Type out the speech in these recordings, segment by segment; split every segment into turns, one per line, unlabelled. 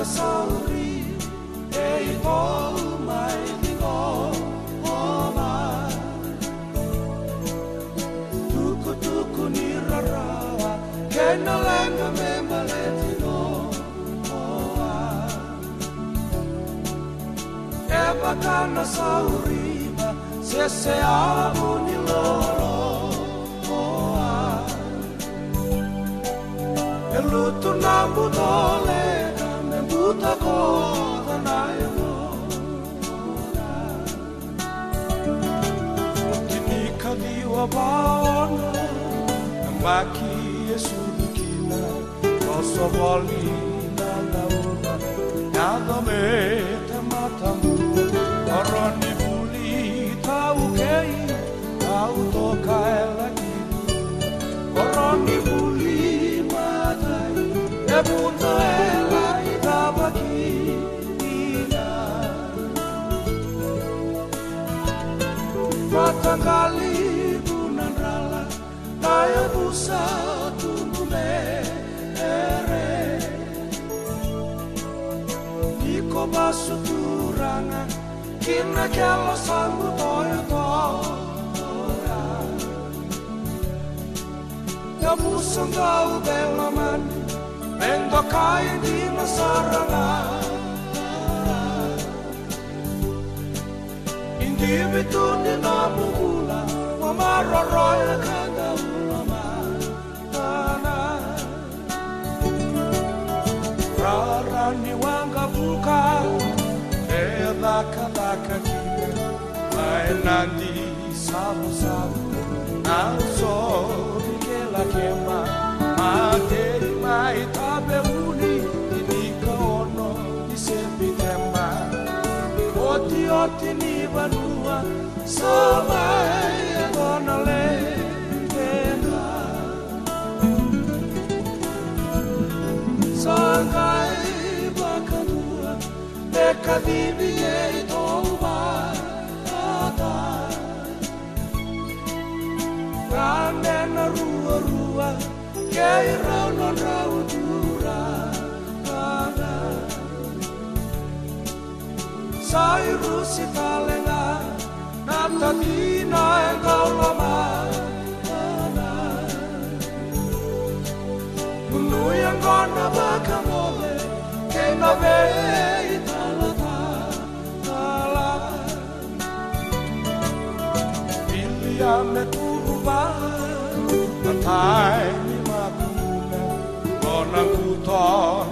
sauri e ito mai liko oma tuku ni rarawa kena lenga me maletino oa e bakana sauriba se amu ni loro oa e lutu na mudole buta kota na yona kini kadiwa baona maki yesu dikina koso voli na launa nada me tamatamu oroni buli tau kei tau toka lagi oroni buli matai e buta Matanggali bunan rala Kaya busa tunggu mere Niko basu turangan Kina kelo sambu toyo toya Ya busang kau belaman Bendo kaya di masarangan Ibituni na mugula Mamaroroya kanda ulama Rarani wanga buka Edaka daka kika Mai nandi sabu sabu Nausori kela kema Materi mai tabe uni Inika ono isepi tema Oti ni banua Samai gonna lena Sangai bakadua Eka dibi e toba Ada Rane na rua rua Kei rau non rau dura Ada Sai rusi talenga Natatina e kaulama Munu yang gona bakamole Kena vei talata Tala Bilia me kuruba Matai ni makuna Nona kuto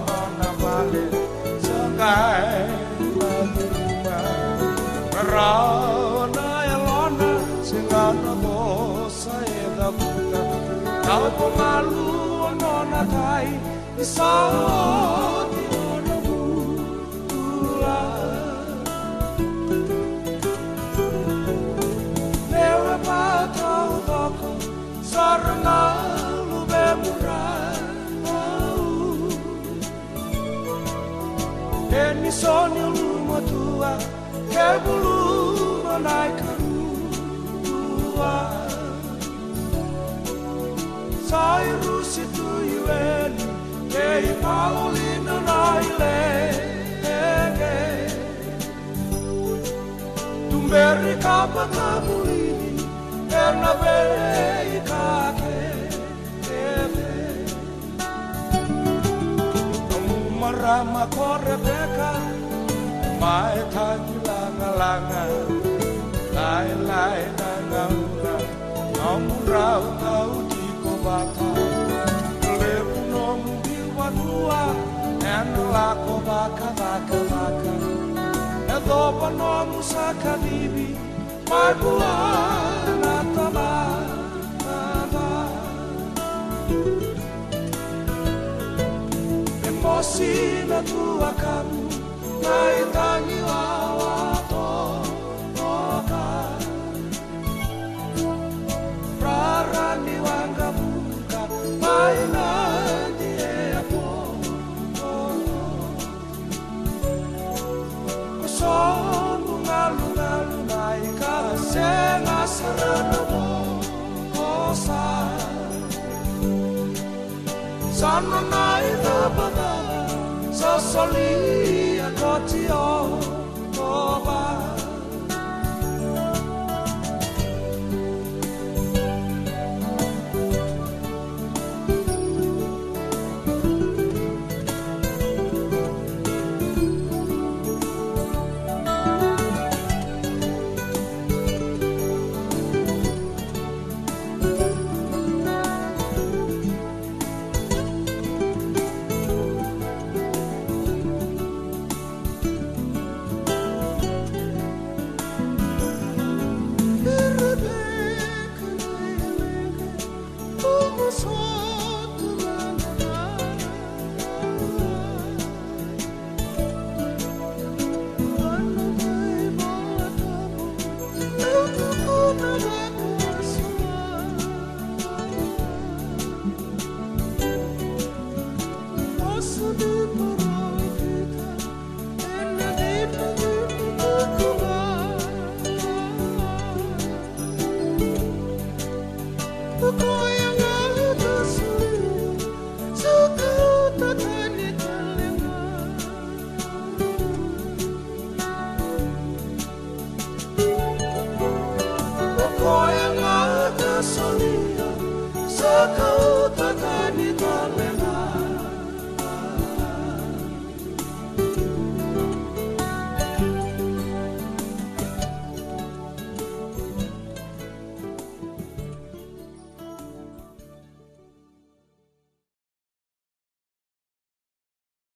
nona vale Sangai makuna Rana elona singana bosa eda buta Kau pemalu nona tai Isauti nona bula Lewe patau toko Sarana lube murai Eni sonyo lumo tua Ke bulu manai karua Sai rusi tu yueni Ke paulino nai lege Tumberi kapa kamulini Erna vei kake eve Marama kore beka Mae tangi langa Lai lai nanga Namurau tau di kobata Lepu nomu bilwa dua Enu lako baka Edopa nomu sakadibi Mai buana tama Emosina tua kamu Nai tangi wawa toka Rarani wanga buka Mai nandi epo Kusonu ngalu nai Kasenga sarana mo Kosa Sana nai tabana Sa solia koti o oba. Solia, so